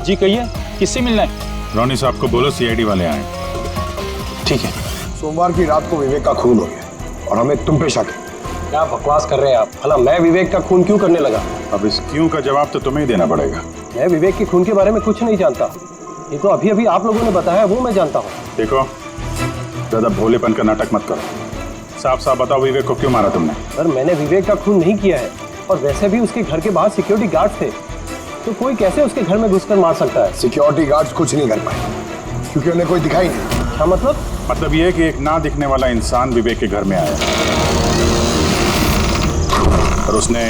जी कहिए, किससे मिलना है? रोनी साहब को बोलो सीआईडी वाले आए। ठीक है। सोमवार की रात को विवेक का खून हो गया और हमें तुम पे शक है। क्या बकवास कर रहे हैं आप? भला मैं विवेक का खून क्यों करने लगा? अब इस क्यों का जवाब तो तुम्हें ही देना पड़ेगा। मैं विवेक के खून के बारे में कुछ नहीं जानता। ये तो अभी अभी आप लोगों ने बताया, वो मैं जानता हूँ। देखो, ज्यादा भोलेपन का नाटक मत करो। साफ साफ बताओ, विवेक को क्यों मारा तुमने? सर, मैंने विवेक का खून नहीं किया है, और वैसे भी उसके घर के बाहर सिक्योरिटी गार्ड थे, तो कोई कैसे उसके घर में घुसकर मार सकता है? सिक्योरिटी गार्ड्स कुछ नहीं कर पाए क्योंकि उन्हें कोई दिखाई नहीं। क्या मतलब? मतलब ये है कि एक ना दिखने वाला इंसान विवेक के घर में आया और उसने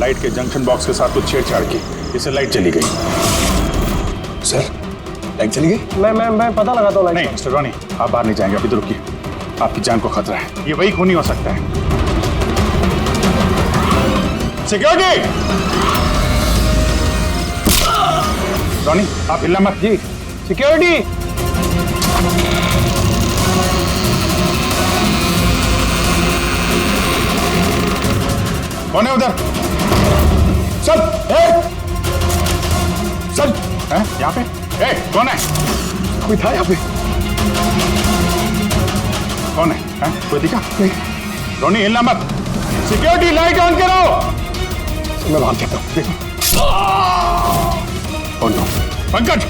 लाइट के जंक्शन बॉक्स के साथ कुछ छेड़छाड़ की, इससे लाइट चली गई। सर, लाइट चली गई? मैं पता लगाता हूँ। नहीं मिस्टर रॉनी, आप बाहर नहीं जाएंगे, अभी तो रुकिए, आपकी जान को खतरा है। ये वही खूनी हो सकता है। सिक्योरिटी! रॉनी, आप हिलना मत। जी। सिक्योरिटी! कौन है उधर? सर, सर, हैं? यहाँ पे? कौन है? कोई था यहाँ पे? कौन है? हैं? कोई दिखा? नहीं। रॉनी, हिलना मत। सिक्योरिटी, लाइट ऑन करो। मैं भाग जाता हूँ। Oh no. पंकज!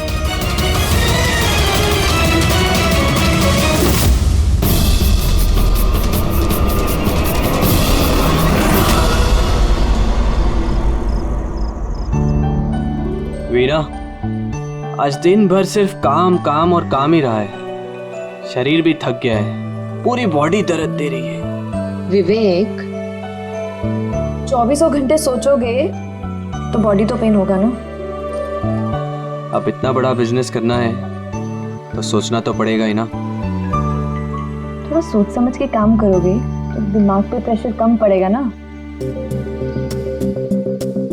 वीना, आज दिन भर सिर्फ काम काम और काम ही रहा है। शरीर भी थक गया है, पूरी बॉडी दर्द दे रही है। विवेक, 24 घंटे सोचोगे तो बॉडी तो पेन होगा ना। अब इतना बड़ा बिजनेस करना है तो सोचना तो पड़ेगा ही ना। थोड़ा सोच समझ के काम करोगे तो दिमाग पे प्रेशर कम पड़ेगा ना।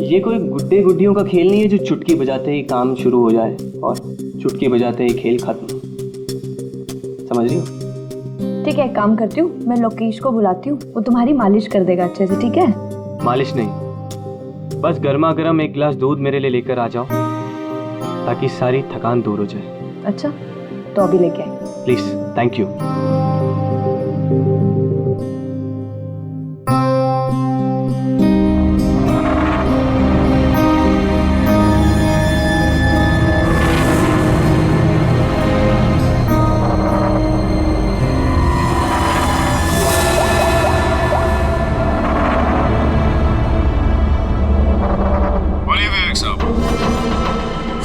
ये कोई गुड्डे गुड्डियों का खेल नहीं है जो चुटकी बजाते ही काम शुरू हो जाए और चुटकी बजाते ही खेल खत्म। समझ रही हो? ठीक है, काम करती हूँ, मैं लोकेश को बुलाती हूँ, वो तुम्हारी मालिश कर देगा अच्छे से। ठीक है? मालिश नहीं, बस गर्मा गर्म एक गिलास दूध मेरे लिए लेकर आ जाओ ताकि सारी थकान दूर हो जाए। अच्छा, तो अभी लेके आई। Please, thank you.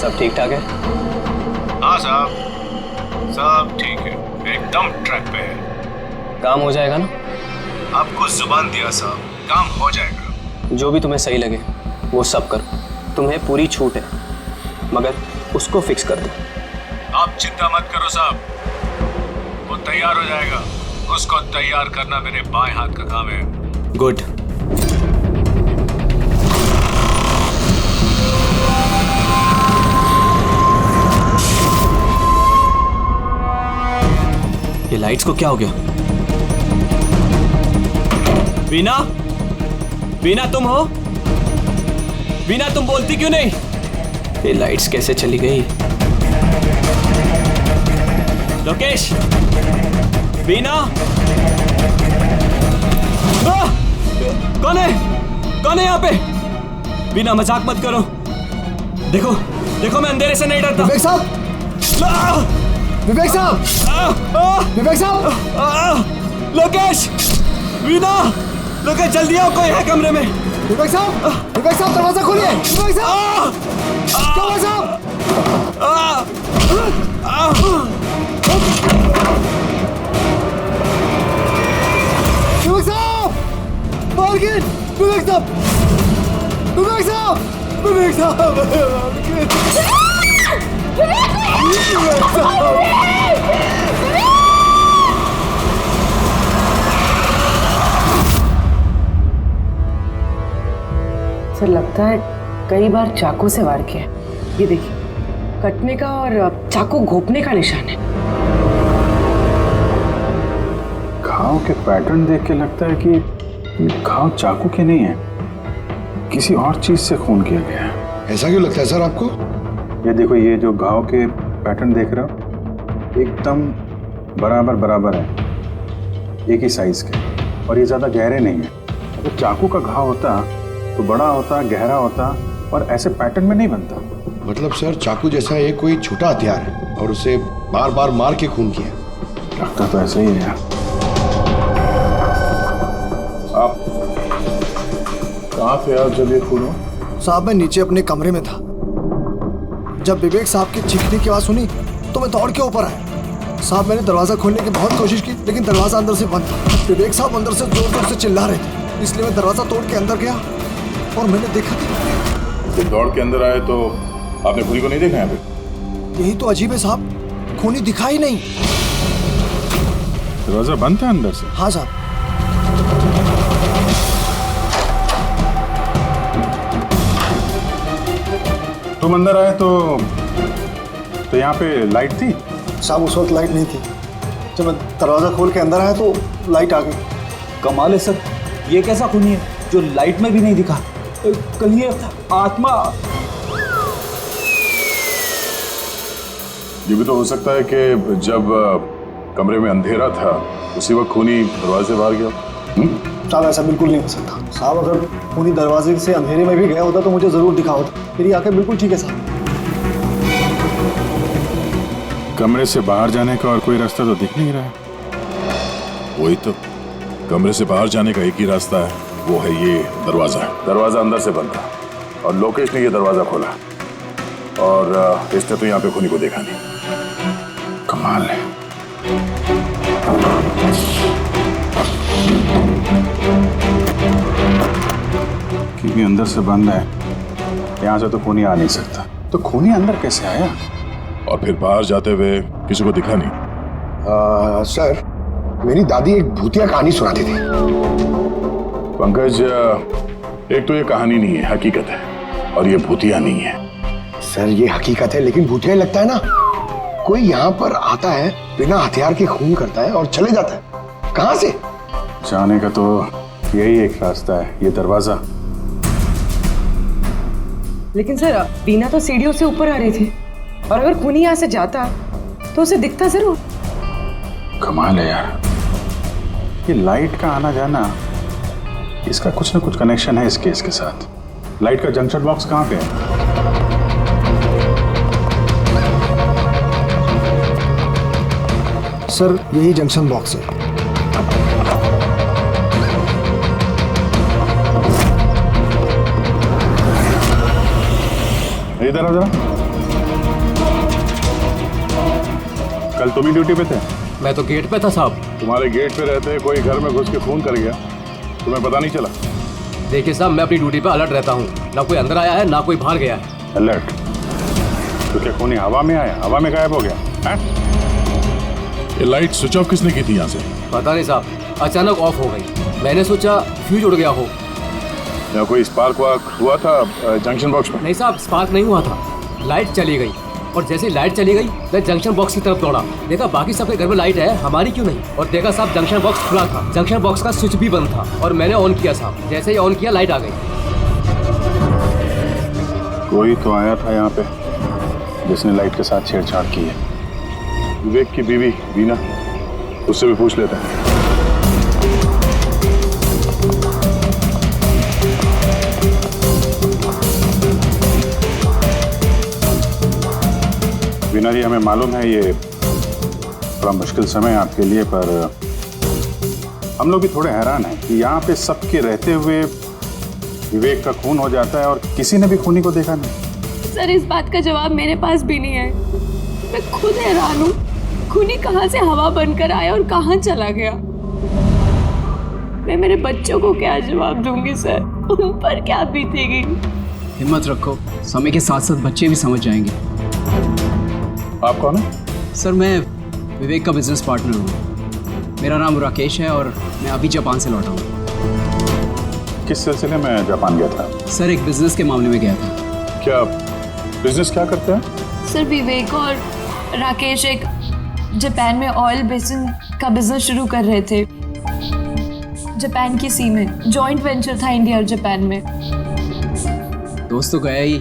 सब ठीक ठाक है? हाँ साहब, सब ठीक है, एकदम ट्रैक पे है। काम हो जाएगा ना? आपको जुबान दिया साहब, काम हो जाएगा। जो भी तुम्हें सही लगे वो सब करो, तुम्हें पूरी छूट है, मगर उसको फिक्स कर दो। आप चिंता मत करो साहब, वो तैयार हो जाएगा। उसको तैयार करना मेरे बाएं हाथ का काम है। गुड। ये लाइट्स को क्या हो गया? वीना, वीना तुम हो? वीना, तुम बोलती क्यों नहीं? ये लाइट्स कैसे चली गई? लोकेश, वीना, कौन है? कौन है यहाँ पे? वीना, मजाक मत करो। देखो देखो, मैं अंधेरे से नहीं डरता। विवेक साहब! विवेक साहब! विवेक साहब! लोकेश! वीना! लोकेश, जल्दी आओ, कोई है कमरे में। विवेक साहब! विवेक साहब, दरवाजा खोलिए! विवेक साहब! क्या हुआ साहब? विवेक साहब! मार्गिन! विवेक साहब! विवेक साहब! विवेक साहब! विवेक साहब! सर लगता है कई बार चाकू से वार किया। ये देखिए, कटने का और चाकू घोंपने का निशान है। घाव के पैटर्न देख के लगता है कि घाव चाकू के नहीं है, किसी और चीज से खून किया गया है। ऐसा क्यों लगता है सर आपको? ये देखो, ये जो घाव के पैटर्न देख रहे हो एकदम बराबर बराबर है, एक ही साइज के, और ये ज़्यादा गहरे नहीं है। अगर चाकू का घाव होता तो बड़ा होता, गहरा होता, और ऐसे पैटर्न में नहीं बनता। मतलब सर चाकू जैसा ये कोई छोटा हथियार है और उसे बार बार मार के खून किया। लगता तो ऐसा ही है। आप कहाँ थे आप जब ये खून हुआ? साहब मैं नीचे अपने कमरे में था। जब विवेक साहब की चीखने की आवाज सुनी तो मैं दौड़ के ऊपर आया। साहब मैंने दरवाजा खोलने की बहुत कोशिश की, लेकिन दरवाजा अंदर से बंद था। विवेक साहब अंदर से जोर जोर से चिल्ला रहे थे, इसलिए मैं दरवाजा तोड़ के अंदर गया और मैंने देखा कि जब दौड़ के अंदर आए तो आपने खूनी को नहीं देखा यहाँ पे? यही तो अजीब है साहब, खूनी दिखा ही नहीं। दरवाजा बंद था अंदर से? हाँ साहब। तुम अंदर आए तो यहाँ पे लाइट थी? साहब उस वक्त लाइट नहीं थी। जब मैं दरवाजा खोल के अंदर आया तो लाइट आ गई। कमाल है सर, ये कैसा खूनी है जो लाइट में भी नहीं दिखा? कहीं ये आत्मा। ये भी तो हो सकता है कि जब कमरे में अंधेरा था उसी वक्त खूनी दरवाजे से बाहर गया। साहब ऐसा बिल्कुल नहीं हो सकता। साहब अगर खूनी दरवाजे से अंधेरे में भी गया होता तो मुझे जरूर दिखा होता। मेरी आंखें बिल्कुल ठीक है साहब। कमरे से बाहर जाने का और कोई रास्ता तो दिख नहीं रहा है। वही तो, कमरे से बाहर जाने का एक ही रास्ता है, वो है ये दरवाजा। दरवाजा अंदर से बंद था और लोकेश ने ये दरवाजा खोला, और इसने तो यहाँ पे खूनी को देखा नहीं। कमाल है। क्योंकि अंदर से बंद है, यहाँ से तो खूनी आ नहीं सकता। तो खूनी अंदर कैसे आया? और फिर बाहर जाते हुए किसी को दिखा नहीं? सर मेरी दादी एक भूतिया कहानी सुनाती थी। पंकज, एक तो ये कहानी नहीं है, हकीकत है, और ये भूतिया नहीं है। सर ये हकीकत है लेकिन भूतिया लगता है ना। कोई यहाँ पर आता है, बिना हथियार के खून करता है और चले जाता है। कहाँ से? जाने का तो यही एक रास्ता है, ये दरवाजा। लेकिन सर बीना तो सीढ़ियों से ऊपर आ रही थी, और अगर खूनी यहाँ से जाता तो उसे दिखता जरूर। कमाल है यार, ये लाइट का आना जाना, इसका कुछ ना कुछ कनेक्शन है इस केस के साथ। लाइट का जंक्शन बॉक्स कहाँ पे है? सर यही जंक्शन बॉक्स है। इधर आ जरा। कल तुम ही ड्यूटी पे थे? मैं तो गेट पे था साहब। तुम्हारे गेट पे रहते कोई घर में घुस के खून कर गया, तुम्हें पता नहीं चला? देखिए साहब, मैं अपनी ड्यूटी पे अलर्ट रहता हूँ, ना कोई अंदर आया है ना कोई बाहर गया है। अलर्ट? तो क्या खूनी हवा में आया, हवा में गायब हो गया है? ये लाइट स्विच ऑफ किसने की थी यहाँ से? पता नहीं साहब, अचानक ऑफ हो गई। मैंने सोचा फ्यूज उड़ गया हो। या कोई स्पार्क वार्क हुआ था जंक्शन बॉक्स में? नहीं साहब, स्पार्क नहीं हुआ था, लाइट चली गई, और जैसे ही लाइट चली गई मैं जंक्शन बॉक्स की तरफ दौड़ा। देखा बाकी सबके घर में लाइट है, हमारी क्यों नहीं? और देखा साहब जंक्शन बॉक्स खुला था, जंक्शन बॉक्स का स्विच भी बंद था, और मैंने ऑन किया साहब। जैसे ही ऑन किया लाइट आ गई। कोई तो आया था यहाँ पे जिसने लाइट के साथ छेड़छाड़ की है। विवेक की बीवी वीना, उससे भी पूछ लेते हैं। वीना जी, हमें मालूम है ये बड़ा मुश्किल समय है आपके लिए, पर हम लोग भी थोड़े हैरान हैं कि यहाँ पे सबके रहते हुए विवेक का खून हो जाता है और किसी ने भी खूनी को देखा नहीं। सर इस बात का जवाब मेरे पास भी नहीं है। मैं खुद हैरान हूँ, खूनी कहाँ से हवा बनकर आया और कहाँ चला गया। मैं मेरे बच्चों को क्या जवाब दूंगी सर, उन पर क्या बीतेगी। हिम्मत रखो, समय के साथ साथ बच्चे भी समझ जाएंगे। आप कौन है? सर मैं विवेक का बिजनेस पार्टनर हूँ। मेरा नाम राकेश है और मैं अभी जापान से लौटा हूँ। किस सिलसिले में जापान गया था? सर एक बिजनेस के मामले में गया था। क्या बिजनेस क्या करते हैं? सर विवेक और राकेश एक जापान में ऑयल बेसिन का बिजनेस शुरू कर रहे थे। जापान की सी में जॉइंट वेंचर था इंडिया और जापान में। दोस्त तो गया ही,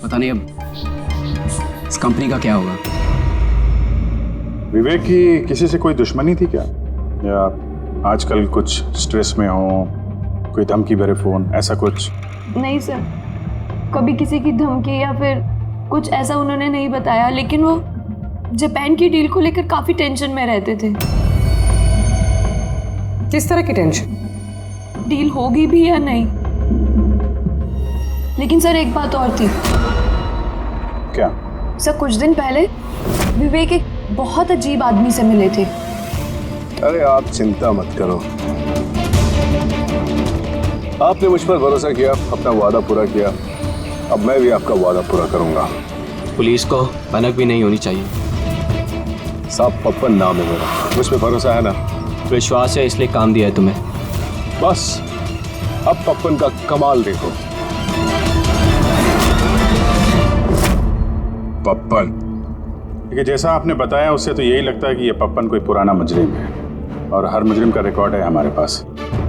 पता नहीं अब कंपनी का क्या होगा? विवेक की किसी से कोई दुश्मनी थी क्या, या आजकल कुछ स्ट्रेस में हो, कोई धमकी भरे फोन, ऐसा कुछ? नहीं सर, कभी किसी की धमकी या फिर कुछ ऐसा उन्होंने नहीं बताया, लेकिन वो जापान की डील को लेकर काफी टेंशन में रहते थे। किस तरह की टेंशन? डील होगी भी या नहीं। लेकिन सर एक बात और थी। क्या? सर कुछ दिन पहले विवेक एक बहुत अजीब आदमी से मिले थे। अरे आप चिंता मत करो, आपने मुझ पर भरोसा किया, अपना वादा पूरा किया, अब मैं भी आपका वादा पूरा करूंगा। पुलिस को भनक भी नहीं होनी चाहिए। साहब पप्पन नाम है मेरा, मुझ पे भरोसा है ना? विश्वास है इसलिए काम दिया है तुम्हें। बस अब पप्पन का कमाल देखो। पप्पन? देखिए जैसा आपने बताया उससे तो यही लगता है कि ये पप्पन कोई पुराना मुजरिम है, और हर मुजरिम का रिकॉर्ड है हमारे पास।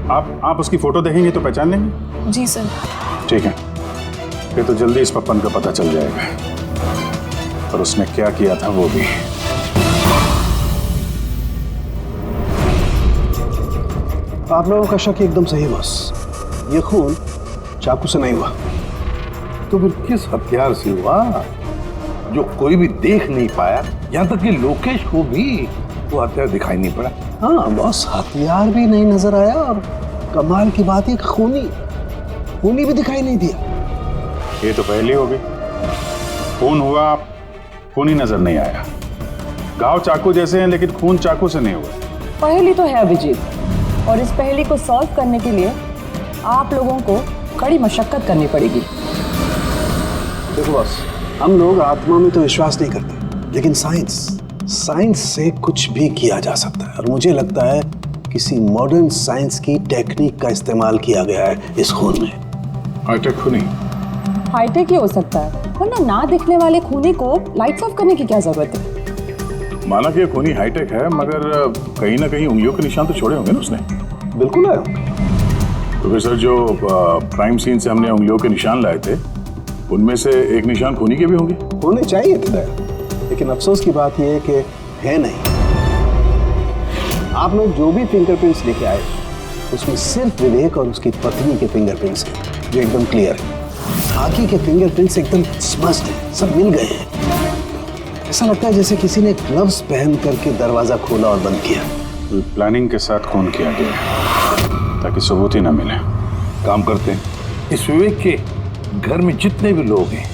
आप उसकी फोटो देखेंगे तो पहचान लेंगे? जी सर। ठीक है, फिर तो जल्दी इस पप्पन का पता चल जाएगा, और उसने क्या किया था वो भी। आप लोगों का शक एकदम सही बस, ये खून चाकू से नहीं हुआ। तो फिर किस हथियार से हुआ जो कोई भी देख नहीं पाया, यहाँ तक कि लोकेश को भी वो हथियार दिखाई नहीं पड़ा? हाँ बॉस, हथियार भी नहीं नजर आया, और कमाल की बात है खूनी भी दिखाई नहीं दिया। ये तो पहले हो गई, खून हुआ, खून ही नजर नहीं आया। घाव चाकू जैसे हैं लेकिन खून चाकू से नहीं हुआ। पहेली तो है अभिजीत, और इस पहेली को सॉल्व करने के लिए आप लोगों को कड़ी मशक्कत करनी पड़ेगी। देखो बॉस, हम लोग आत्मा में तो विश्वास नहीं करते, लेकिन साइंस से कुछ भी किया जा सकता है, और मुझे लगता है किसी मॉडर्न साइंस की टेक्निक का इस्तेमाल किया गया है इस खून में। हाईटेक खूनी? हाईटेक ही हो सकता है, वरना ना दिखने वाले खूनी को लाइट्स ऑफ करने की क्या जरूरत है? माना कि खूनी हाईटेक है, मगर कहीं ना कहीं उंगलियों के निशान तो छोड़े होंगे ना उसने? बिल्कुल है। तो फिर सर जो क्राइम सीन से हमने उंगलियों के निशान लाए थे, उनमें से एक निशान खूनी के भी होंगे? होने चाहिए थे, लेकिन अफसोस की बात यह है कि है नहीं। आप लोग जो भी फिंगरप्रिंट्स लेके आए उसमें सिर्फ विवेक और उसकी पत्नी के फिंगरप्रिंट्स हैं, जो एकदम क्लियर है। बाकी के फिंगरप्रिंट्स एकदम स्पष्ट हैं, सब मिल गए हैं। ऐसा लगता है जैसे किसी ने ग्लव्स पहन करके दरवाजा खोला और बंद किया। प्लानिंग के साथ खून किया गया है ताकि सबूत ही ना मिले। काम करते हैं, इस विवेक के घर में जितने भी लोग हैं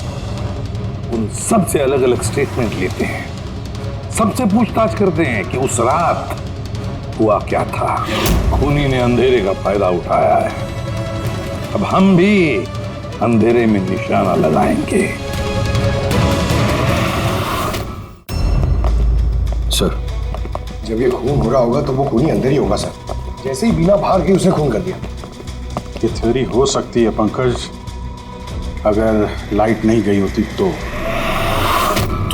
उन सब से अलग अलग स्टेटमेंट लेते हैं, सबसे पूछताछ करते हैं कि उस रात हुआ क्या था। खूनी ने अंधेरे का फायदा उठाया है, अब हम भी अंधेरे में निशाना लगाएंगे। सर, जब ये खून हो रहा होगा तो वो खूनी अंदर ही होगा सर। जैसे ही बीना बाहर गई उसने खून कर दिया। ये थ्योरी हो सकती है पंकज, अगर लाइट नहीं गई होती तो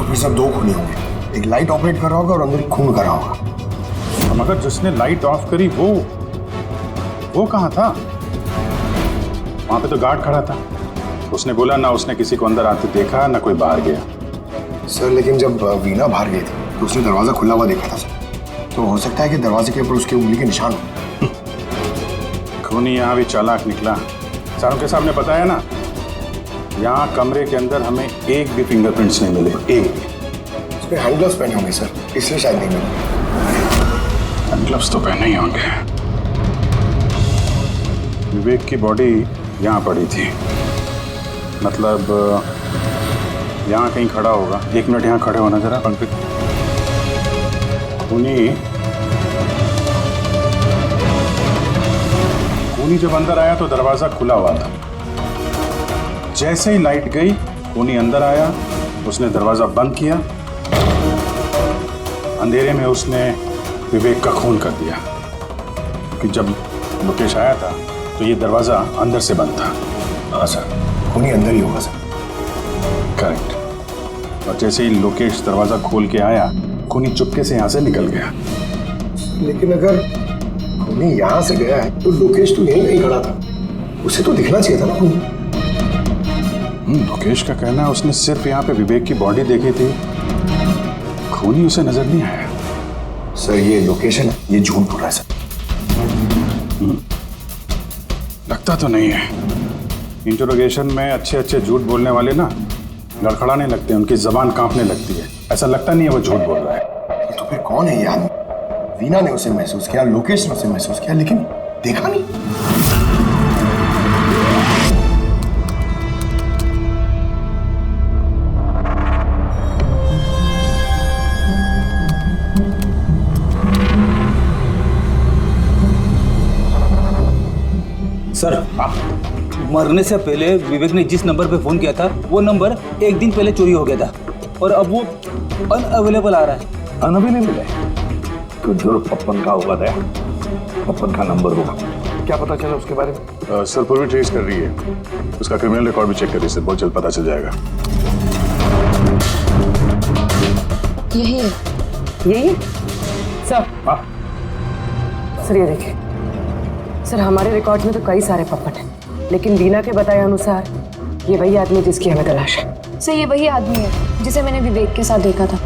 फिर सब दो खूनी होंगे, एक लाइट ऑपरेट कर रहा होगा और अंदर खून कर रहा होगा। मगर जिसने लाइट ऑफ करी वो कहाँ था? वहां पे तो गार्ड खड़ा था, उसने बोला ना उसने किसी को अंदर आते देखा ना कोई बाहर गया। सर लेकिन जब वीना बाहर गई थी तो उसने दरवाजा खुला हुआ देखा था सर, तो हो सकता है कि दरवाजे के ऊपर उसकी उंगली के निशान हो। खूनी यहाँ भी चालाक निकला। चाणक्य साहब ने बताया ना, यहाँ कमरे के अंदर हमें एक भी फिंगरप्रिंट्स नहीं मिले, एक भी। उसमें हैंड ग्लव्स पहने होंगे सर, इसलिए शायद नहीं मिले। हैंड ग्लव्स तो पहने ही होंगे। विवेक की बॉडी यहाँ पड़ी थी, मतलब यहाँ कहीं खड़ा होगा। 1 मिनट यहाँ खड़े होना जरा पंकज। खूनी जब अंदर आया तो दरवाजा खुला हुआ था। जैसे ही लाइट गई खूनी अंदर आया, उसने दरवाजा बंद किया, अंधेरे में उसने विवेक का खून कर दिया। क्योंकि जब मुकेश आया था तो ये दरवाजा अंदर से बंद था। हाँ सर, खूनी अंदर ही होगा सर। करेक्ट। और जैसे ही लोकेश दरवाजा खोल के आया, खूनी चुपके से यहाँ से निकल गया। लेकिन अगर खूनी यहाँ से गया है तो लोकेश तो यहीं कहीं खड़ा था, उसे तो दिखना चाहिए था ना खूनी। लोकेश का कहना है उसने सिर्फ यहाँ पे विवेक की बॉडी देखी थी, खूनी उसे नजर नहीं आया। सर ये लोकेशन है, ये झूठ बोल रहा है सर। लगता तो नहीं है। इंटरोगेशन में अच्छे अच्छे झूठ बोलने वाले ना लड़खड़ाने लगते हैं, उनकी जबान कांपने लगती है। ऐसा लगता नहीं है वो झूठ बोल रहा है। तो फिर कौन है ये आदमी? वीना ने उसे महसूस किया, लोकेश ने उसे महसूस किया, लेकिन देखा नहीं। सर मरने से पहले विवेक ने जिस नंबर पे फोन किया था वो नंबर एक दिन पहले चोरी हो गया था और अब वो अनअवेलेबल आ रहा है। अनअवेलेबल है तो जरूर पप्पन का होगा दया, पप्पन का नंबर होगा। क्या पता चला उसके बारे में? सर पूरी ट्रेस कर रही है, उसका क्रिमिनल रिकॉर्ड भी चेक कर रही है सर, बहुत जल्द पता चल जाएगा। यही है, यही सर। सर ये देखिए सर, हमारे रिकॉर्ड में तो कई सारे पप्पन हैं, लेकिन वीना के बताए अनुसार ये वही आदमी जिसकी हमें तलाश है। सर ये वही आदमी है जिसे मैंने विवेक के साथ देखा था।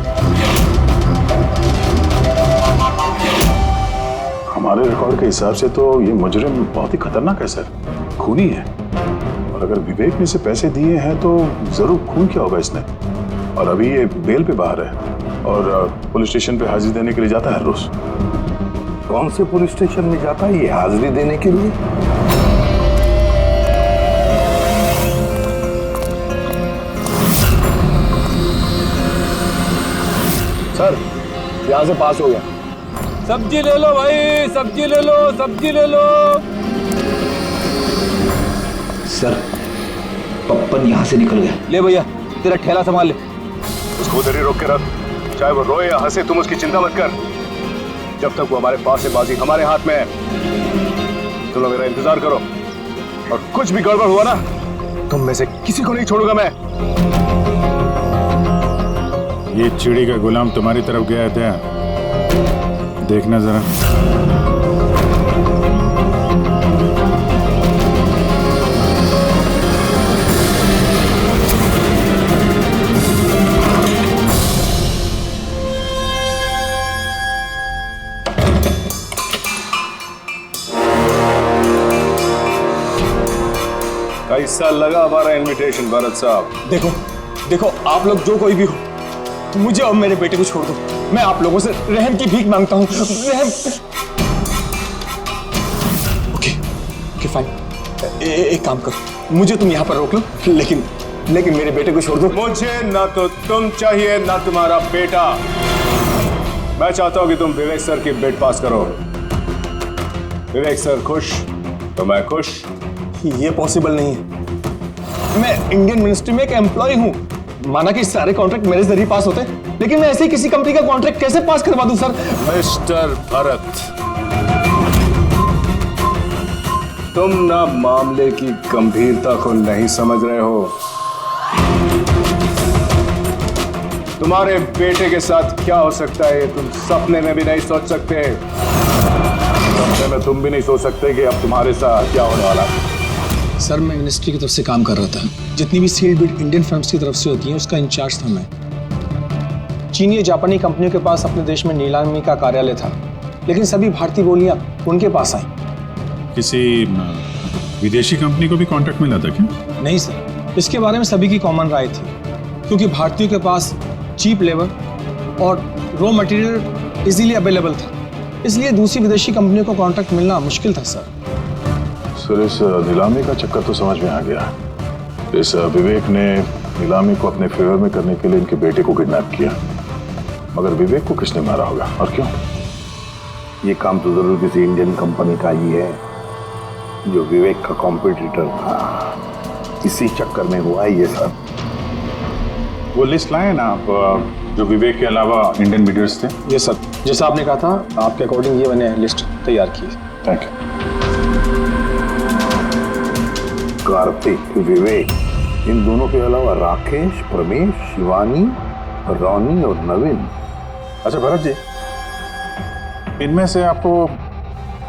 हमारे रिकॉर्ड के हिसाब से तो ये मुजरिम बहुत ही खतरनाक है सर, खूनी है। और अगर विवेक ने इसे पैसे दिए हैं तो जरूर खून किया होगा इसने। और अभी ये बेल पे बाहर है और पुलिस स्टेशन पे हाजिरी देने के लिए जाता है हर रोज। कौन से पुलिस स्टेशन में जाता है ये हाजिरी देने के लिए? सर यहाँ से पास हो गया। सब्जी ले लो भाई, सब्जी ले लो, सब्जी ले लो। सर पप्पन यहाँ से निकल गया। ले भैया तेरा ठेला संभाल ले। उसको उधर ही रोक के रख, चाहे वो रोए या हंसे तुम उसकी चिंता मत कर। जब तक वो हमारे पास है, बाजी हमारे हाथ में है। तुम लोग मेरा इंतजार करो और कुछ भी गड़बड़ हुआ ना तुम में से किसी को नहीं छोड़ूंगा मैं। ये चिड़ी का गुलाम तुम्हारी तरफ गया था, देखना जरा। कैसा लगा हमारा इनविटेशन भरत साहब? देखो देखो आप लोग जो कोई भी हो, मुझे और मेरे बेटे को छोड़ दो। मैं आप लोगों से रहम की भीख मांगता हूँ। रहम। ओके फाइन, एक काम करो, मुझे तुम यहाँ पर रोक लो, लेकिन मेरे बेटे को छोड़ दो। मुझे ना तो तुम चाहिए ना तुम्हारा बेटा। मैं चाहता हूँ कि तुम विवेक सर की बिड पास करो। विवेक सर खुश तो मैं खुश। ये पॉसिबल नहीं है। मैं इंडियन मिनिस्ट्री में एक एम्प्लॉय हूँ। माना कि सारे कॉन्ट्रैक्ट मेरे जरिए पास होते, लेकिन मैं ऐसे ही किसी कंपनी का कॉन्ट्रैक्ट कैसे पास करवा दूं सर? मिस्टर भरत, तुम ना मामले की गंभीरता को नहीं समझ रहे हो। तुम्हारे बेटे के साथ क्या हो सकता है तुम सपने में भी नहीं सोच सकते। सपने में तुम भी नहीं सोच सकते कि अब तुम्हारे साथ क्या होने वाला है। सर मैं मिनिस्ट्री की तरफ से काम कर रहा था। जितनी भी सील्ड बिड इंडियन फर्म्स की तरफ से होती हैं उसका इंचार्ज था मैं। चीनी या जापानी कंपनियों के पास अपने देश में नीलामी का कार्यालय था, लेकिन सभी भारतीय बोलियां उनके पास आई। किसी विदेशी कंपनी को भी कॉन्ट्रैक्ट मिला था क्या? नहीं सर, इसके बारे में सभी की कॉमन राय थी, क्योंकि भारतीयों के पास चीप लेबर और रॉ मटेरियल इजीली अवेलेबल था, इसलिए दूसरी विदेशी कंपनियों को कॉन्ट्रैक्ट मिलना मुश्किल था सर। सर इस नीलामी का चक्कर तो समझ में आ गया। इस विवेक ने नीलामी को अपने फेवर में करने के लिए इनके बेटे को किडनैप किया, मगर विवेक को किसने मारा होगा और क्यों? ये काम तो जरूर किसी इंडियन कंपनी का ही है जो विवेक का कॉम्पिटिटर था। इसी चक्कर में हुआ ये सब। वो लिस्ट लाए ना आप, जो विवेक के अलावा इंडियन मीडियर्स थे? ये सर, जैसा आपने कहा था आपके अकॉर्डिंग ये मैंने लिस्ट तैयार की। Thank you. कार्तिक, विवेक, इन दोनों के अलावा राकेश, प्रमेश, शिवानी, रोनी और नवीन। अच्छा भरत जी, इनमें से आपको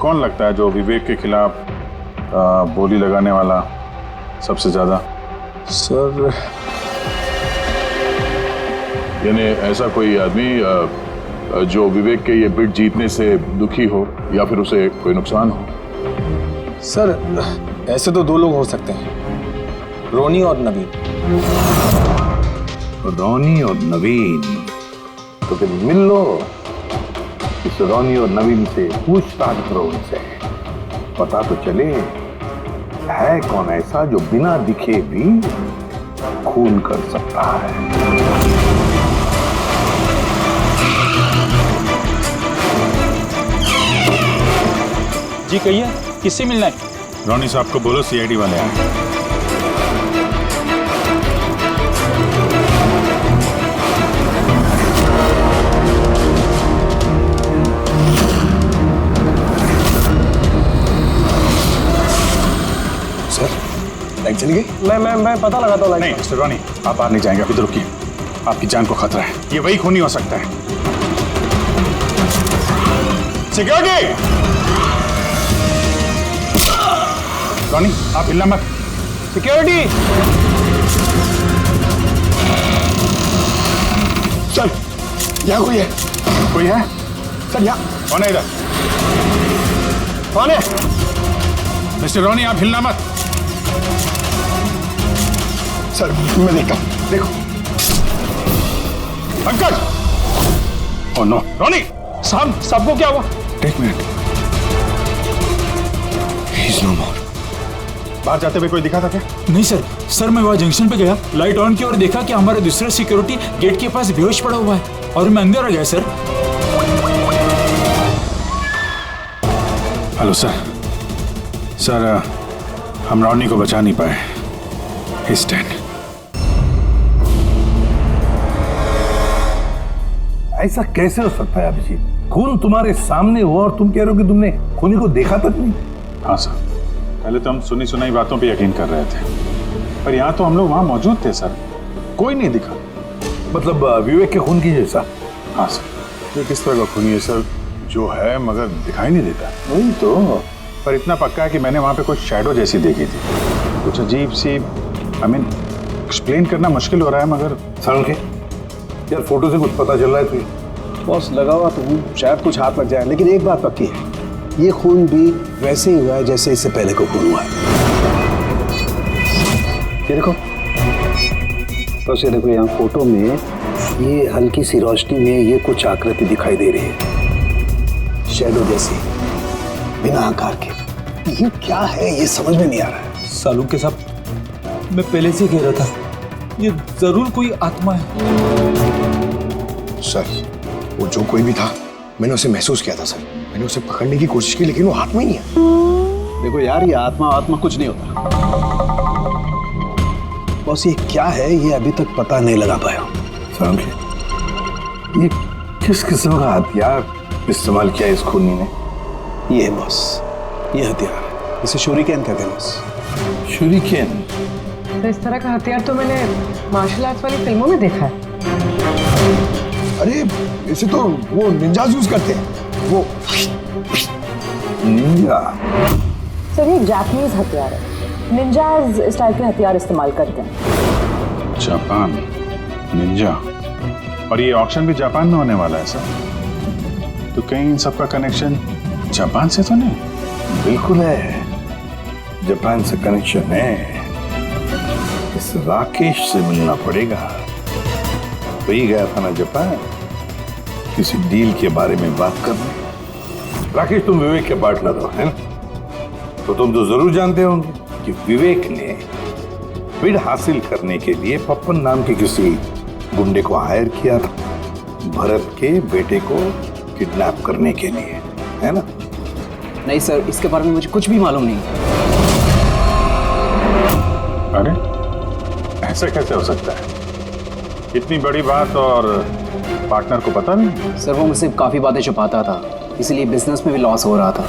कौन लगता है जो विवेक के खिलाफ बोली लगाने वाला सबसे ज्यादा? सर यानी ऐसा कोई आदमी जो विवेक के ये बिड जीतने से दुखी हो या फिर उसे कोई नुकसान हो? सर ऐसे तो दो लोग हो सकते हैं, रोनी और नवीन। रोनी और नवीन, तो फिर मिल लो, इस रोनी और नवीन से पूछताछ करो, उनसे पता तो चले है कौन ऐसा जो बिना दिखे भी खून कर सकता है। जी कहिए, किससे मिलना है? रोनी साहब को बोलो सीआईडी वाले आए। लाइट चली गई? मैं पता लगाता हूँ। नहीं मिस्टर रॉनी, आप बाहर नहीं जाएंगे, अभी तो रुकिए, आपकी जान को खतरा है, ये वही खूनी हो सकता है। सिक्योरिटी! रॉनी आप हिलना मत। सिक्योरिटी! सर यहाँ कोई है? कोई है? सर यहाँ कौन है इधर? कौन है? मिस्टर रॉनी आप हिलना मत। सर मैं देखता हूँ, देखो। पंकज! Oh no, Ronnie! साहब, सबको क्या हुआ? एक मिनट। He's no more. बाहर जाते हुए कोई दिखा था क्या? नहीं सर मैं वहाँ जंक्शन पे गया, लाइट ऑन की और देखा कि हमारा दूसरा सिक्योरिटी गेट के पास बेहोश पड़ा हुआ है और मैं अंदर आ गया सर। हेलो सर, हम रॉनी को बचा नहीं पाए। He's dead. ऐसा कैसे हो सकता है अभिजीत? खून तुम्हारे सामने हुआ और तुम कह रहे हो कि तुमने खूनी को देखा तक नहीं? हाँ सर, पहले तो हम सुनी सुनाई बातों पे यकीन कर रहे थे, पर यहाँ तो हम लोग वहाँ मौजूद थे सर, कोई नहीं दिखा। मतलब विवेक के खून की जैसा? हाँ सर। ये किस तरह का खूनी है सर, जो है मगर दिखाई नहीं देता? वही तो। पर इतना पक्का है कि मैंने वहाँ पे कुछ शैडो जैसी देखी थी, कुछ अजीब सी, एक्सप्लेन करना मुश्किल हो रहा है मगर। सर के यार फोटो से कुछ पता चल रहा है तुझे? बॉस लगा हुआ तो हूँ, शायद कुछ हाथ लग जाए, लेकिन एक बात पक्की है, ये खून भी वैसे ही हुआ है जैसे इससे पहले को खून हुआ है। ये देखो बस, ये देखो यहाँ फोटो में ये हल्की सी रोशनी में ये कुछ आकृति दिखाई दे रही है, शैडो जैसी, बिना आकार के। ये क्या है ये समझ में नहीं आ रहा है। सालू के साथ मैं पहले से कह रहा था, ये जरूर कोई आत्मा है। सर वो जो कोई भी था, मैंने उसे महसूस किया था सर, मैंने उसे पकड़ने की कोशिश की लेकिन वो हाथ में ही नहीं है। देखो यार, ये आत्मा कुछ नहीं होता। बस ये क्या है ये अभी तक पता नहीं लगा पाया। ये किस किस्म का हथियार इस्तेमाल किया इस खूनी ने? ये बस, ये हथियार, इसे शूरिकेन कहते हैं बस। शूरिकेन? तो इस तरह का हथियार तो मैंने मार्शल आर्ट्स वाली फिल्मों में देखा है। अरे इसे तो वो निंजाज यूज करते हैं, वो निंजा। सर ये जापानीज हथियार है, निंजाज इस टाइप के हथियार इस्तेमाल करते हैं। जापान निंजा, और ये ऑक्शन भी जापान में होने वाला है सर, तो कहीं इन सबका कनेक्शन जापान से तो नहीं? बिल्कुल है, जापान से कनेक्शन है। इस राकेश से मिलना पड़ेगा। वही गया था ना जापान किसी डील के बारे में बात करने। राकेश तुम विवेक के पार्टनर हो, है ना? तो तुम तो जरूर जानते होंगे कि विवेक ने बिड हासिल करने के लिए पप्पन नाम के किसी गुंडे को हायर किया था, भरत के बेटे को किडनैप करने के लिए, है ना? नहीं सर, इसके बारे में मुझे कुछ भी मालूम नहीं। अरे ऐसा कैसे हो सकता है? इतनी बड़ी बात और पार्टनर को पता नहीं? सर वो मुझसे काफ़ी बातें छुपाता था, इसीलिए बिजनेस में भी लॉस हो रहा था।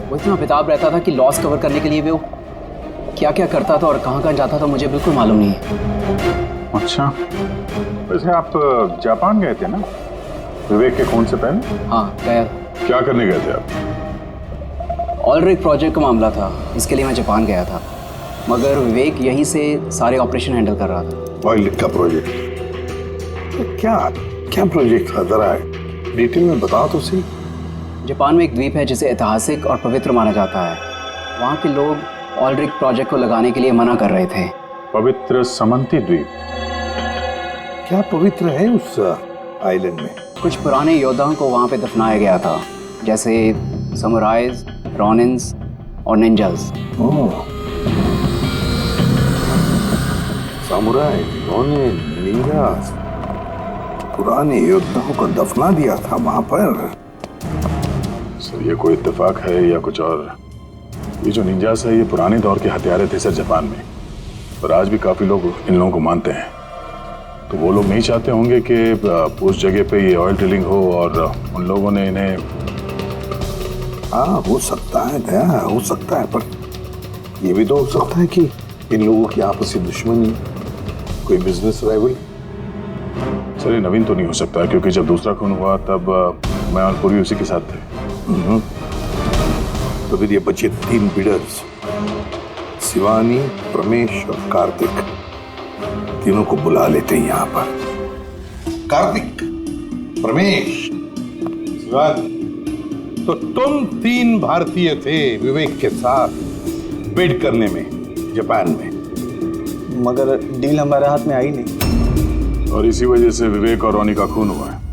वो इतना बेताब रहता था कि लॉस कवर करने के लिए वो क्या क्या करता था और कहाँ कहाँ जाता था मुझे बिल्कुल मालूम नहीं है। अच्छा, वैसे आप जापान गए थे ना विवेक के खून से पहले? हाँ गया। क्या करने गए थे आप? ऑलरेडी प्रोजेक्ट का मामला था, इसके लिए मैं जापान गया था। मगर विवेक यहीं से सारे ऑपरेशन हैंडल कर रहा था। पायलट का प्रोजेक्ट? क्या क्या प्रोजेक्ट था, जरा डिटेल में बताओ तो सही। जापान में एक द्वीप है जिसे ऐतिहासिक और पवित्र माना जाता है। वहाँ के लोग ऑलड्रिक प्रोजेक्ट को लगाने के लिए मना कर रहे थे। पवित्र समंती द्वीप? क्या पवित्र है उस आइलैंड में? कुछ पुराने योद्धाओं को वहाँ पे दफनाया गया था, जैसे समुराइज, रॉनिन्स और निंजास। सामुराई, रॉनिन, निंजास, पुराने योद्धाओं को दफना दिया था वहाँ पर। सर ये कोई इत्तेफाक है या कुछ और? ये जो निंजास है ये पुराने दौर के हथियारे थे सर जापान में, और आज भी काफी लोग इन लोगों को मानते हैं। तो वो लोग नहीं चाहते होंगे कि उस जगह पे ये ऑयल ड्रिलिंग हो और उन लोगों ने इन्हें। हाँ हो सकता है दया, हो सकता है, पर ये भी तो हो सकता है कि इन लोगों की आपसी दुश्मनी, कोई बिजनेस राइवल। सर ये नवीन तो नहीं हो सकता क्योंकि जब दूसरा खून हुआ तब मैं और पूरी उसी के साथ थे। तो फिर ये बचे 3 बिल्डर्स, शिवानी, प्रमेश और कार्तिक, तीनों को बुला लेते हैं यहाँ पर। कार्तिक, प्रमेश, शिवानी, तो तुम 3 भारतीय थे विवेक के साथ बिड करने में जापान में। मगर डील हमारे हाथ में आई नहीं, और इसी वजह से विवेक और रोनी का खून हुआ है।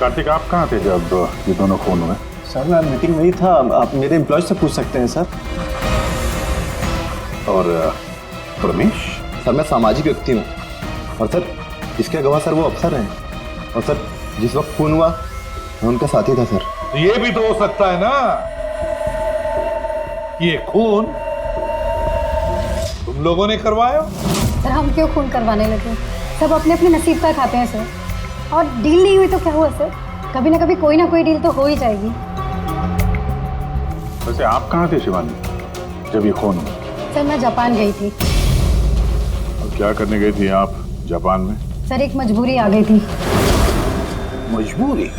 कार्तिक आप कहाँ थे जब ये दोनों खून हुए? सर मैं मीटिंग में ही था, आप मेरे एम्प्लॉय से पूछ सकते हैं सर। और प्रमेश? सर मैं सामाजिक व्यक्ति हूँ, और सर इसके गवाह सर वो अफसर हैं, और सर जिस वक्त खून हुआ मैं उनका साथी था सर। तो ये भी तो हो सकता है ना कि ये खून तुम लोगों ने करवाया। सर हम क्यों खून करवाने लगे? सब अपने अपने नसीब का खाते हैं सर, और डील नहीं हुई तो क्या हुआ सर? कभी ना कभी कोई ना कोई डील तो हो ही जाएगी। वैसे आप कहाँ थे शिवानी जब ये खून हुआ? सर मैं जापान गई थी। और क्या करने गई थी आप जापान में? सर एक मजबूरी आ गई थी। मजबूरी?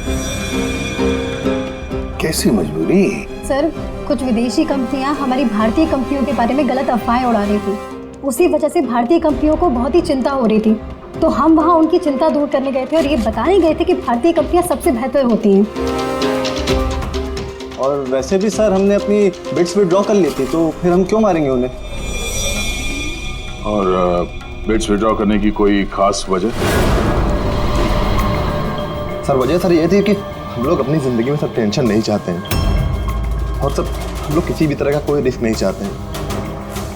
कैसी मजबूरी? सर कुछ विदेशी कंपनियां हमारी भारतीय कंपनियों के बारे में गलत अफवाहें उड़ा रही थी। उसी वजह से भारतीय कंपनियों को बहुत ही चिंता हो रही थी, तो हम वहाँ उनकी चिंता दूर करने गए थे और ये बताने गए थे कि भारतीय कंपनियां सबसे बेहतर होती हैं। और वैसे भी सर हमने अपनी बिड्स विड्रॉ कर ली थी, तो फिर हम क्यों मारेंगे उन्हें? और बिड्स विड्रॉ करने की कोई खास वजह? सर वजह सर ये थी कि हम लोग अपनी ज़िंदगी में सर टेंशन नहीं चाहते हैं, और सर हम लोग किसी भी तरह का कोई रिस्क नहीं चाहते हैं।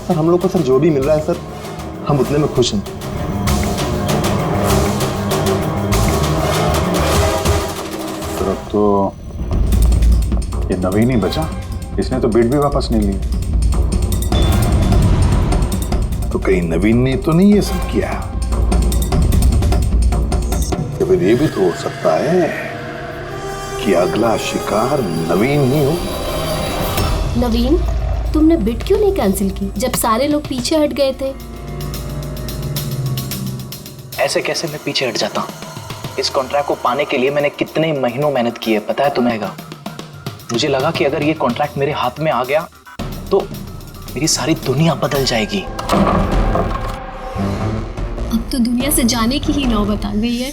सर हम लोग को सर जो भी मिल रहा है सर हम उतने में खुश हैं। सर अब तो ये नवीन ही बचा, इसने तो बिड भी वापस नहीं ली। तो कहीं नवीन ने तो नहीं ये सब किया? तो फिर ये भी तो हो सकता है कि अगला शिकार नवीन ही हो। नवीन, तुमने बिड क्यों नहीं कैंसिल की जब सारे लोग पीछे हट गए थे? ऐसे कैसे मैं पीछे हट जाता? इस कॉन्ट्रैक्ट को पाने के लिए मैंने कितने महीनों मेहनत की है पता है तुम्हें? मुझे लगा कि अगर ये कॉन्ट्रैक्ट मेरे हाथ में आ गया तो मेरी सारी दुनिया बदल जाएगी। अब तो दुनिया से जाने की ही नौबत आ गई है।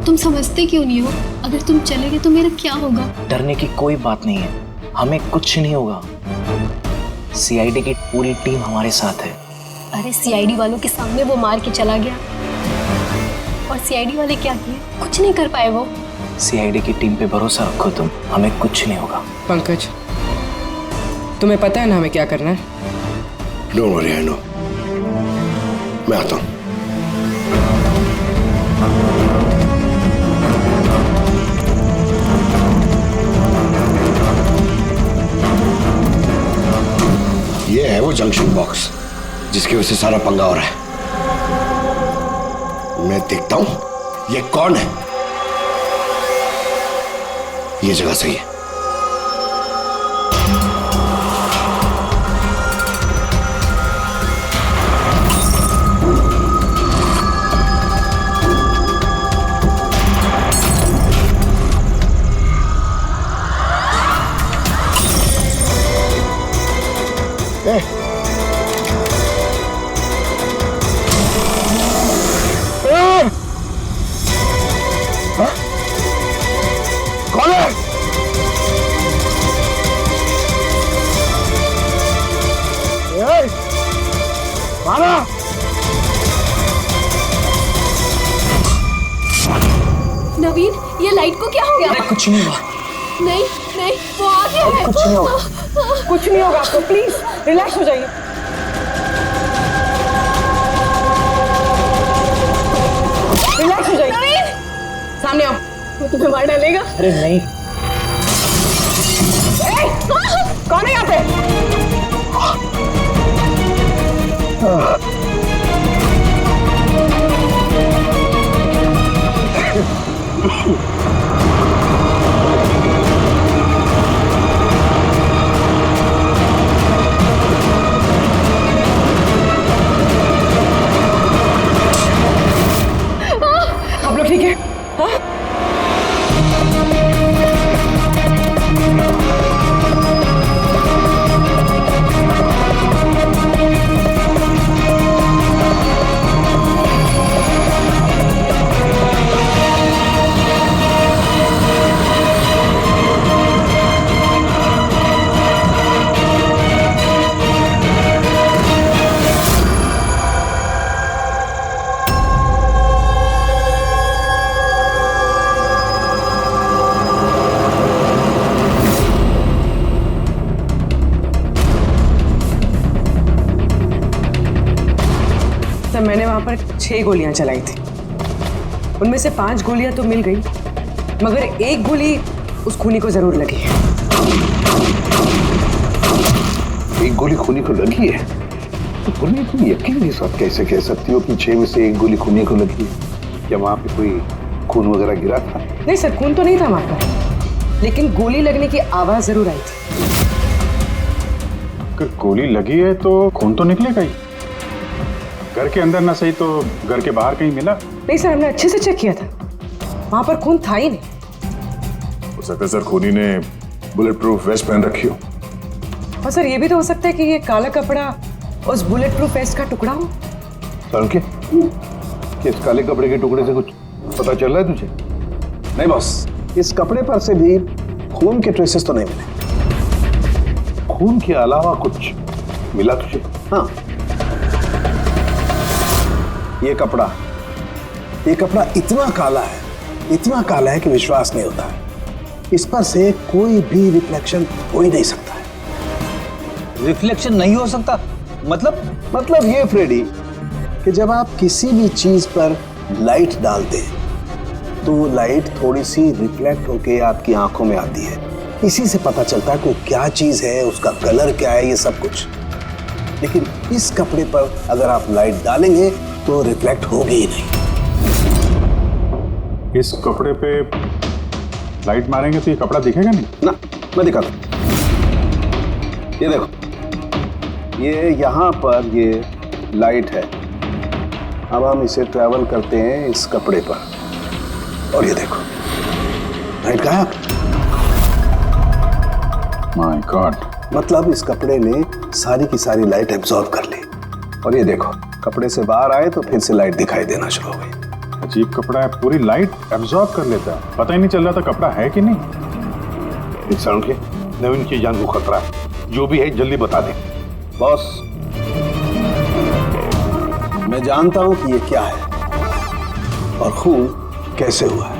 तुम समझते क्यों नहीं हो? अगर तुम चले गए तो मेरा क्या होगा? डरने की कोई बात नहीं है, हमें कुछ नहीं होगा। सीआईडी की पूरी टीम हमारे साथ है। अरे सीआईडी वालों के सामने वो मार के चला गया, और सीआईडी वाले क्या किए? कुछ नहीं कर पाए वो। सीआईडी की टीम पे भरोसा रखो तुम, हमें कुछ नहीं होगा। पंकज, तुम्हें पता है ना हमें क्या करना है? Don't worry, I know. मैं आता हूं। ये है वो जंक्शन बॉक्स जिसकी वजह से सारा पंगा हो रहा है। मैं देखता हूं ये कौन है। ये जगह सही है। हो गया? अरे कुछ नहीं हुआ। नहीं नहीं, वो आ गया है। कुछ नहीं होगा, कुछ नहीं होगा आपको, प्लीज रिलैक्स हो जाइए। रिलैक्स हो जाइए। सामने आओ, वो तुम्हें मार डालेगा। अरे नहीं। कौन है यहाँ पे? आप लोग ठीक है? हाँ? मैंने वहां पर 6 गोलियां चलाई थी। उनमें से 5 गोलियां तो मिल गई, मगर एक गोली उस खूनी को जरूर लगी है। एक गोली खूनी को लगी है? तो पुण्य तुम यकीन के साथ कैसे कह सकती हो कि 6 में से एक गोली खूनी को लगी है? क्या वहां पे कोई खून वगैरह गिरा था? नहीं सर, खून तो नहीं था वहां पर, लेकिन गोली लगने की आवाज जरूर आई थी। अगर गोली लगी है तो खून तो निकलेगा ही। घर के अंदर ना सही तो घर के बाहर कहीं मिला? नहीं सर, हमने अच्छे से चेक किया था, वहां पर खून था ही नहीं। हो सकता है सर खूनी ने बुलेट प्रूफ वेस्ट पहन रखी हो। और सर ये भी तो हो सकता है कि ये काला कपड़ा उस बुलेट प्रूफ वेस्ट का टुकड़ा हो। सर के इस काले कपड़े के टुकड़े से कुछ पता चल रहा है तुझे? नहीं बॉस, इस कपड़े पर से भी खून के ट्रेसेस तो नहीं मिले। खून के अलावा कुछ मिला तुझे? हाँ, ये कपड़ा इतना काला है कि विश्वास नहीं होता है। इस पर से कोई भी रिफ्लेक्शन हो ही नहीं सकता है। रिफ्लेक्शन नहीं हो सकता? मतलब ये फ्रेडी कि जब आप किसी भी चीज पर लाइट डालते हैं तो वो लाइट थोड़ी सी रिफ्लेक्ट होके आपकी आंखों में आती है। इसी से पता चलता है कि क्या चीज है, उसका कलर क्या है, ये सब कुछ। लेकिन इस कपड़े पर अगर आप लाइट डालेंगे तो रिफ्लेक्ट होगी ही नहीं। इस कपड़े पे लाइट मारेंगे तो ये कपड़ा दिखेगा नहीं ना। मैं दिखाता हूं, ये देखो, ये यहाँ पर ये लाइट है। अब हम इसे ट्रैवल करते हैं इस कपड़े पर और ये देखो लाइट गायब। माय गॉड, मतलब इस कपड़े ने सारी की सारी लाइट एब्जॉर्ब कर ली। और ये देखो, कपड़े से बाहर आए तो फिर से लाइट दिखाई देना शुरू हो गई। अजीब कपड़ा है, पूरी लाइट एब्जॉर्ब कर लेता है। पता ही नहीं चल रहा था कपड़ा है कि नहीं। इंसान के नवीन की जान को खतरा है, जो भी है जल्दी बता दे। बॉस, मैं जानता हूं कि ये क्या है और खून कैसे हुआ है।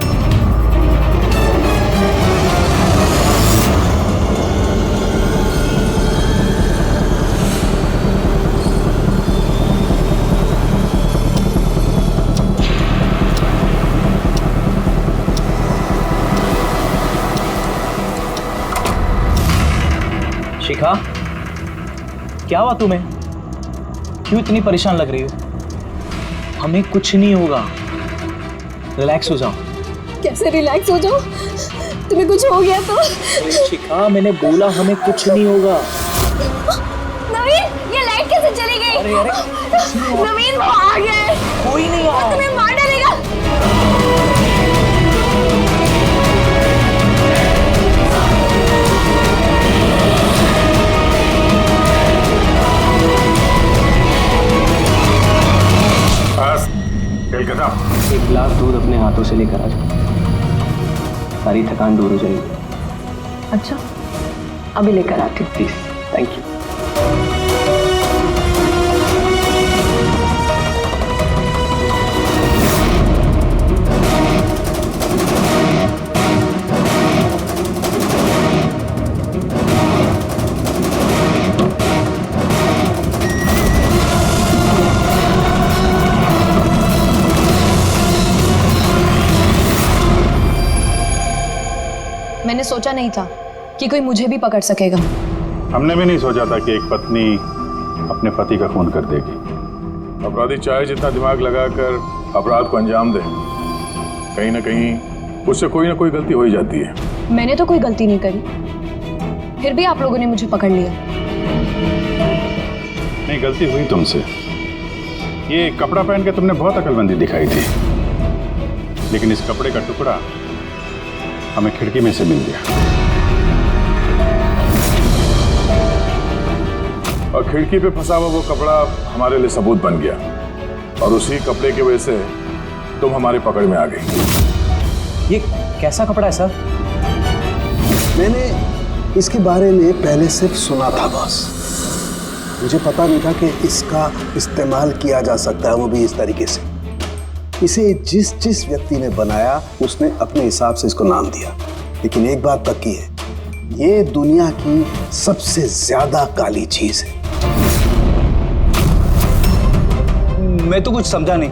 शिखा, क्या हुआ तुम्हें? क्यों इतनी परेशान लग रही हो? हमें कुछ नहीं होगा, रिलैक्स हो जाओ। कैसे रिलैक्स हो जाओ? तुम्हें कुछ हो गया तो? शिखा, मैंने बोला हमें कुछ नहीं होगा। नवीन, ये लाइट कैसे चली गई? अरे नवीन, वो आ गया है। कोई नहीं वो तुम्हें मार डालेगा। एक गिलास दूध अपने हाथों से लेकर आ जाओ, सारी थकान दूर हो जाएगी। अच्छा, अभी लेकर आती हूँ। Please, thank you. मैंने सोचा नहीं था कि कोई मुझे भी पकड़ सकेगा। हमने भी नहीं सोचा था कि एक पत्नी अपने पति का खून कर देगी। अपराधी चाहे जितना दिमाग लगाकर अपराध को अंजाम दे, कहीं ना कहीं उससे कोई ना कोई गलती हो ही जाती है। मैंने तो कोई गलती नहीं करी, फिर भी आप लोगों ने मुझे पकड़ लिया। नहीं, गलती हुई तुमसे। ये कपड़ा पहन के तुमने बहुत अकलमंदी दिखाई थी, लेकिन इस कपड़े का टुकड़ा हमें खिड़की में से मिल गया और खिड़की पे फंसा हुआ वो कपड़ा हमारे लिए सबूत बन गया और उसी कपड़े की वजह से तुम हमारी पकड़ में आ गई। ये कैसा कपड़ा है सर? मैंने इसके बारे में पहले सिर्फ सुना था बॉस। मुझे पता नहीं था कि इसका इस्तेमाल किया जा सकता है, वो भी इस तरीके से। इसे जिस जिस व्यक्ति ने बनाया उसने अपने हिसाब से इसको नाम दिया, लेकिन एक बात पक्की है, ये दुनिया की सबसे ज्यादा काली चीज है। मैं तो कुछ समझा नहीं।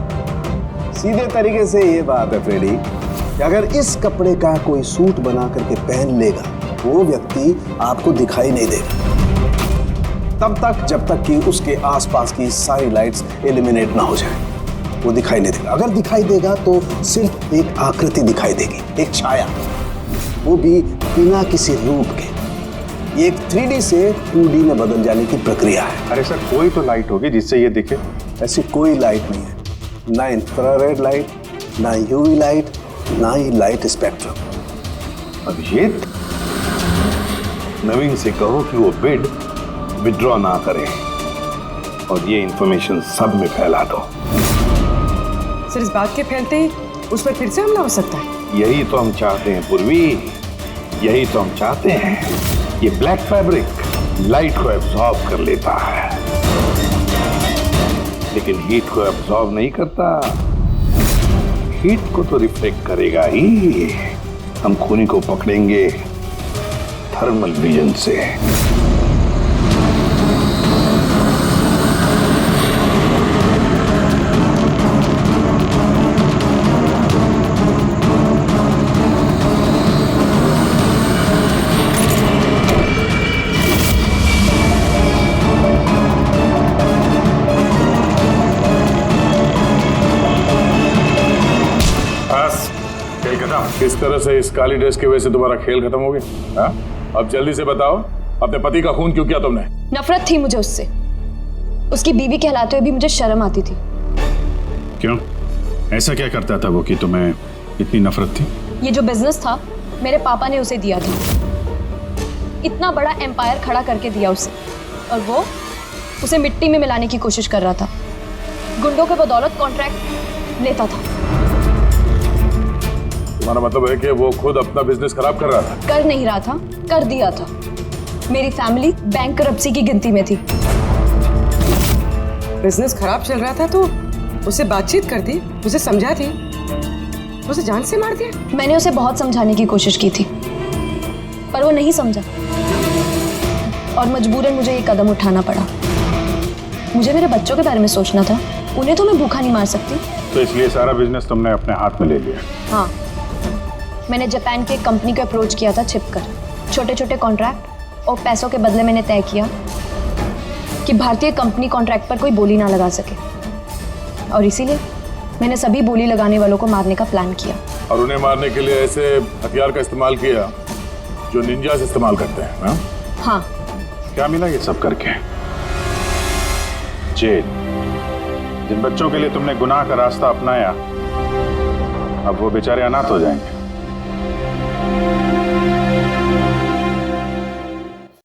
सीधे तरीके से ये बात है फ्रेडी कि अगर इस कपड़े का कोई सूट बना करके पहन लेगा, वो व्यक्ति आपको दिखाई नहीं देगा तब तक जब तक कि उसके आसपास की सारी लाइट्स एलिमिनेट ना हो जाए। वो दिखाई नहीं देगा। अगर दिखाई देगा तो सिर्फ एक आकृति दिखाई देगी, एक छाया, वो भी बिना किसी रूप के। ये एक 3D से 2D में बदल जाने की प्रक्रिया है। अरे सर, कोई तो लाइट होगी जिससे ये दिखे। ऐसी कोई लाइट नहीं है, ना इंफ्रारेड लाइट, ना यूवी लाइट, ना ही लाइट स्पेक्ट्रम। अब ये नवीन से कहो कि वो बिड विड्रॉ ना करे और ये इंफॉर्मेशन सब में फैला दो। सर, इस बात के फैलते ही उस पर फिर से हमला हो सकता है। यही तो हम चाहते हैं पूर्वी, यही तो हम चाहते हैं। ये ब्लैक फैब्रिक लाइट को एब्जॉर्ब कर लेता है, लेकिन हीट को एब्जॉर्ब नहीं करता। हीट को तो रिफ्लेक्ट करेगा ही। हम खूनी को पकड़ेंगे थर्मल विजन से। किस तरह से इस काली ड्रेस की वजह से तुम्हारा खेल खत्म हो गया? अब जल्दी से बताओ, अपने पति का खून क्यों किया तुमने? नफरत थी मुझे उससे। उसकी बीवी कहलाते हुए भी मुझे शर्म आती थी। क्यों? ऐसा क्या करता था वो कि तुम्हें इतनी नफरत थी? ये जो बिजनेस था मेरे पापा ने उसे दिया था। इतना बड़ा एम्पायर खड़ा करके दिया उसे, और वो उसे मिट्टी में मिलाने की कोशिश कर रहा था। गुंडों के बदौलत कॉन्ट्रैक्ट लेता था। तुम्हारा मतलब है कि वो खुद अपना बिजनेस खराब कर रहा था? कर नहीं रहा था, कर दिया था। मेरी फैमिली बैंक करप्सी की गिनती में थी। बिजनेस खराब चल रहा था तो उससे बातचीत कर दी, उसे समझा दी, उसे जान से मार दिया। मैंने उसे बहुत समझाने की कोशिश की थी, पर वो नहीं समझा और मजबूरन मुझे ये कदम उठाना पड़ा। मुझे मेरे बच्चों के बारे में सोचना था, उन्हें तो मैं भूखा नहीं मार सकती। तो इसलिए सारा बिजनेस तुमने अपने हाथ में ले लिया? हाँ, मैंने जापान की एक कंपनी को अप्रोच किया था छिपकर। छोटे छोटे कॉन्ट्रैक्ट और पैसों के बदले मैंने तय किया कि भारतीय कंपनी कॉन्ट्रैक्ट पर कोई बोली ना लगा सके, और इसीलिए मैंने सभी बोली लगाने वालों को मारने का प्लान किया। और उन्हें मारने के लिए ऐसे हथियार का इस्तेमाल किया जो निंजास इस्तेमाल करते हैं? हाँ? हाँ। क्या मिला ये सब करके? जेल। जिन बच्चों के लिए तुमने गुनाह का रास्ता अपनाया, अब वो बेचारे अनाथ हो जाएंगे।